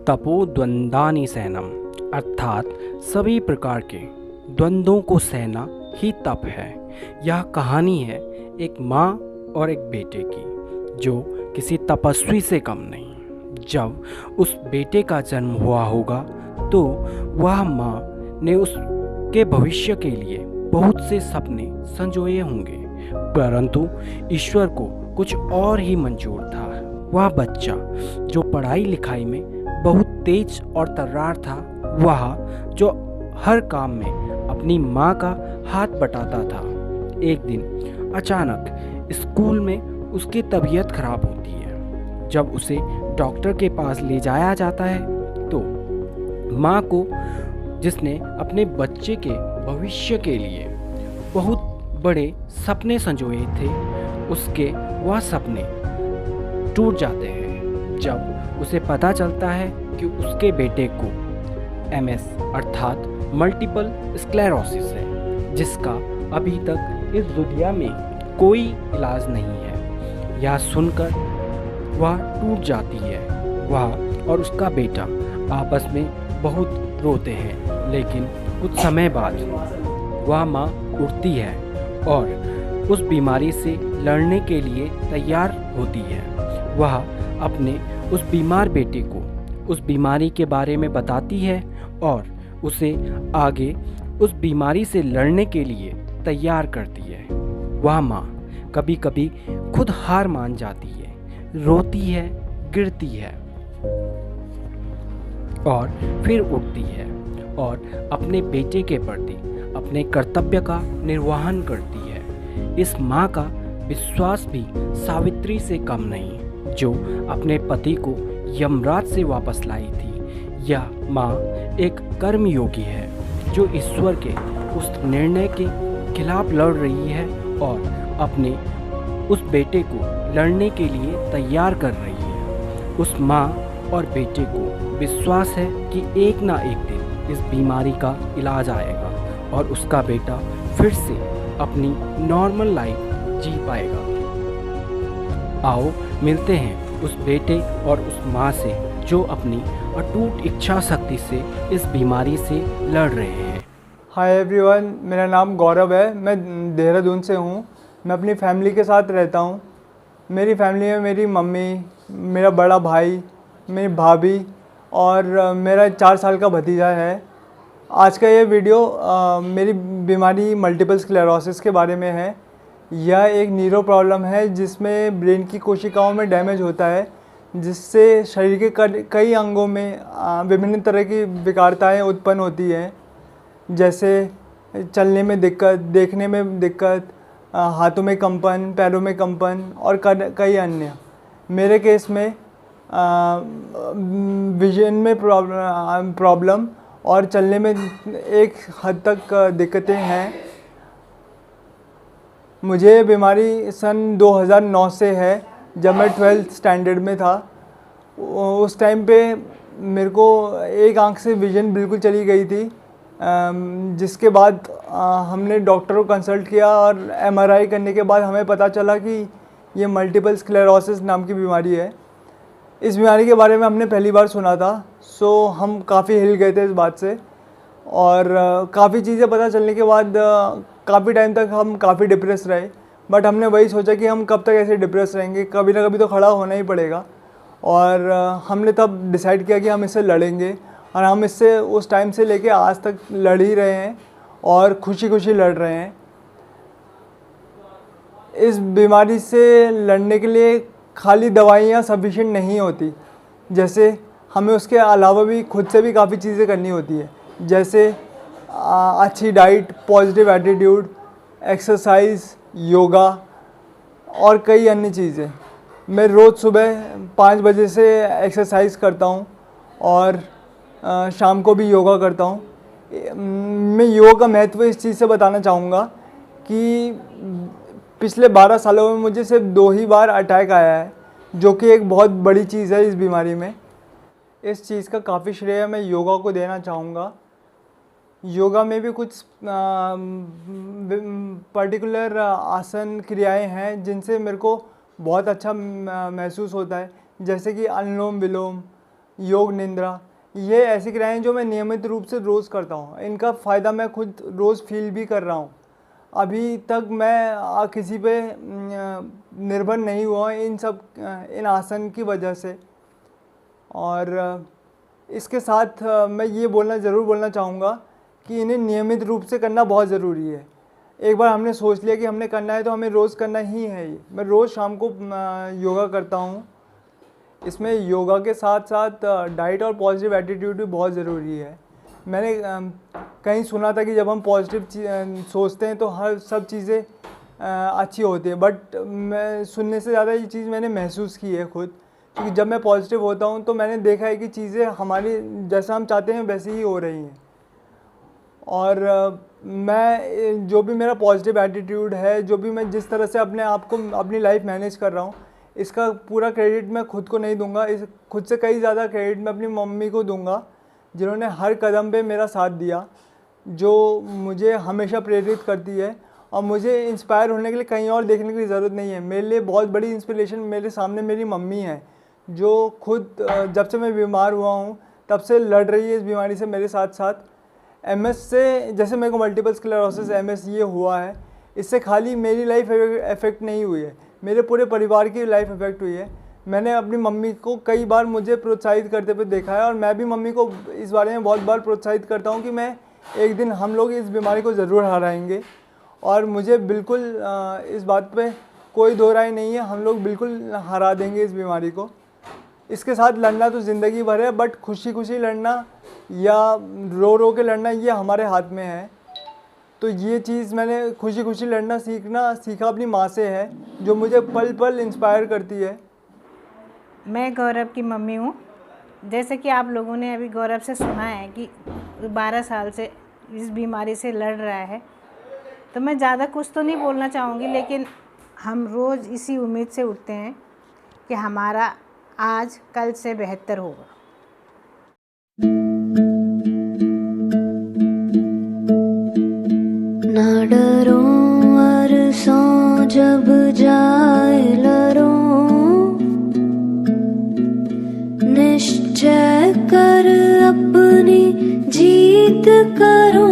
तपोद्वंद्वानि सैनम अर्थात सभी प्रकार के द्वंद्वों को सहना ही तप है। यह कहानी है एक माँ और एक बेटे की जो किसी तपस्वी से कम नहीं। जब उस बेटे का जन्म हुआ होगा तो वह माँ ने उसके भविष्य के लिए बहुत से सपने संजोए होंगे, परंतु ईश्वर को कुछ और ही मंजूर था। वह बच्चा जो पढ़ाई लिखाई में बहुत तेज और तर्रार था, वह जो हर काम में अपनी माँ का हाथ बटाता था, एक दिन अचानक स्कूल में उसकी तबीयत खराब होती है। जब उसे डॉक्टर के पास ले जाया जाता है तो माँ को, जिसने अपने बच्चे के भविष्य के लिए बहुत बड़े सपने संजोए थे, उसके वह सपने टूट जाते हैं जब उसे पता चलता है कि उसके बेटे को MS अर्थात मल्टीपल स्क्लेरोसिस है, जिसका अभी तक इस दुनिया में कोई इलाज नहीं है। यह सुनकर वह टूट जाती है। वह और उसका बेटा आपस में बहुत रोते हैं, लेकिन कुछ समय बाद वह माँ उठती है और उस बीमारी से लड़ने के लिए तैयार होती है। वह अपने उस बीमार बेटे को उस बीमारी के बारे में बताती है और उसे आगे उस बीमारी से लड़ने के लिए तैयार करती है। वह माँ कभी कभी खुद हार मान जाती है, रोती है, गिरती है और फिर उठती है और अपने बेटे के प्रति अपने कर्तव्य का निर्वहन करती है। इस माँ का विश्वास भी सावित्री से कम नहीं, जो अपने पति को यमराज से वापस लाई थी। यह माँ एक कर्मयोगी है जो ईश्वर के उस निर्णय के खिलाफ लड़ रही है और अपने उस बेटे को लड़ने के लिए तैयार कर रही है। उस माँ और बेटे को विश्वास है कि एक ना एक दिन इस बीमारी का इलाज आएगा और उसका बेटा फिर से अपनी नॉर्मल लाइफ जी पाएगा। आओ मिलते हैं उस बेटे और उस माँ से जो अपनी अटूट इच्छा शक्ति से इस बीमारी से लड़ रहे हैं। हाय एवरीवन, मेरा नाम गौरव है। मैं देहरादून से हूँ। मैं अपनी फैमिली के साथ रहता हूँ। मेरी फैमिली में मेरी मम्मी, मेरा बड़ा भाई, मेरी भाभी और मेरा 4 साल का भतीजा है। आज का ये वीडियो मेरी बीमारी मल्टीपल स्क्लेरोसिस के बारे में है। यह एक न्यूरो प्रॉब्लम है जिसमें ब्रेन की कोशिकाओं में डैमेज होता है, जिससे शरीर के कई अंगों में विभिन्न तरह की विकारताएं उत्पन्न होती हैं, जैसे चलने में दिक्कत, देखने में दिक्कत, हाथों में कंपन, पैरों में कंपन और कई अन्य। मेरे केस में विजन में प्रॉब्लम और चलने में एक हद तक दिक्कतें हैं। मुझे बीमारी सन 2009 से है, जब मैं 12th स्टैंडर्ड में था। उस टाइम पे मेरे को एक आंख से विज़न बिल्कुल चली गई थी, जिसके बाद हमने डॉक्टर को कंसल्ट किया और MRI करने के बाद हमें पता चला कि ये मल्टीपल स्क्लेरोसिस नाम की बीमारी है। इस बीमारी के बारे में हमने पहली बार सुना था, सो हम काफ़ी हिल गए थे इस बात से और काफ़ी चीज़ें पता चलने के बाद काफ़ी टाइम तक हम काफ़ी डिप्रेस रहे। बट हमने वही सोचा कि हम कब तक ऐसे डिप्रेस रहेंगे, कभी ना कभी तो खड़ा होना ही पड़ेगा। और हमने तब डिसाइड किया कि हम इससे लड़ेंगे और हम इससे उस टाइम से लेके आज तक लड़ ही रहे हैं और खुशी खुशी लड़ रहे हैं। इस बीमारी से लड़ने के लिए खाली दवाइयाँ सफिशिएंट नहीं होती, जैसे हमें उसके अलावा भी खुद से भी काफ़ी चीज़ें करनी होती है, जैसे अच्छी diet, positive attitude, exercise, yoga और कई अन्य चीज़ें। मैं रोज़ सुबह 5 बजे से एक्सरसाइज करता हूँ और शाम को भी योगा करता हूँ। मैं योगा का महत्व इस चीज़ से बताना चाहूँगा कि पिछले 12 सालों में मुझे सिर्फ 2 ही बार अटैक आया है, जो कि एक बहुत बड़ी चीज़ है इस बीमारी में। इस चीज़ का काफ़ी श्रेय मैं योगा को देना चाहूँगा। योगा में भी कुछ पर्टिकुलर आसन, क्रियाएं हैं जिनसे मेरे को बहुत अच्छा महसूस होता है, जैसे कि अनुलोम विलोम, योग निद्रा, ये ऐसी क्रियाएं हैं जो मैं नियमित रूप से रोज़ करता हूँ। इनका फ़ायदा मैं खुद रोज़ फील भी कर रहा हूँ। अभी तक मैं किसी पे निर्भर नहीं हुआ इन आसन की वजह से। और इसके साथ मैं ये ज़रूर बोलना चाहूँगा कि इन्हें नियमित रूप से करना बहुत ज़रूरी है। एक बार हमने सोच लिया कि हमने करना है तो हमें रोज़ करना ही है। ये मैं रोज़ शाम को योगा करता हूँ। इसमें योगा के साथ साथ डाइट और पॉजिटिव एटीट्यूड भी बहुत ज़रूरी है। मैंने कहीं सुना था कि जब हम पॉजिटिव सोचते हैं तो हर सब चीज़ें अच्छी होती है, बट मैं सुनने से ज़्यादा ये चीज़ मैंने महसूस की है खुद, क्योंकि जब मैं पॉजिटिव होता हूँ तो मैंने देखा है कि चीज़ें हमारी जैसा हम चाहते हैं वैसे ही हो रही हैं। और मैं जो भी मेरा पॉजिटिव एटीट्यूड है, जो भी मैं जिस तरह से अपने आप को अपनी लाइफ मैनेज कर रहा हूँ, इसका पूरा क्रेडिट मैं खुद को नहीं दूंगा। इस खुद से कई ज़्यादा क्रेडिट मैं अपनी मम्मी को दूंगा, जिन्होंने हर कदम पे मेरा साथ दिया, जो मुझे हमेशा प्रेरित करती है। और मुझे इंस्पायर होने के लिए कहीं और देखने की ज़रूरत नहीं है। मेरे लिए बहुत बड़ी इंस्पिरेशन मेरे सामने मेरी मम्मी है, जो खुद जब से मैं बीमार हुआ हूँ तब से लड़ रही है इस बीमारी से मेरे साथ साथ। MS से, जैसे मेरे को मल्टीपल स्क्लेरोसिस MS ये हुआ है, इससे खाली मेरी लाइफ इफ़ेक्ट नहीं हुई है, मेरे पूरे परिवार की लाइफ इफ़ेक्ट हुई है। मैंने अपनी मम्मी को कई बार मुझे प्रोत्साहित करते हुए देखा है, और मैं भी मम्मी को इस बारे में बहुत बार प्रोत्साहित करता हूँ कि मैं एक दिन हम लोग इस बीमारी को ज़रूर हराएंगे। और मुझे बिल्कुल इस बात पे कोई दो राय नहीं है, हम लोग बिल्कुल हरा देंगे इस बीमारी को। इसके साथ लड़ना तो ज़िंदगी भर है, बट खुशी खुशी लड़ना या रो रो के लड़ना ये हमारे हाथ में है। तो ये चीज़ मैंने खुशी खुशी लड़ना सीखा अपनी माँ से है, जो मुझे पल पल इंस्पायर करती है। मैं गौरव की मम्मी हूँ। जैसे कि आप लोगों ने अभी गौरव से सुना है कि 12 साल से इस बीमारी से लड़ रहा है, तो मैं ज़्यादा कुछ तो नहीं बोलना चाहूँगी, लेकिन हम रोज़ इसी उम्मीद से उठते हैं कि हमारा आज कल से बेहतर होगा। ना डरो अरसों जब जाए लरो, निश्चय कर अपनी जीत करो।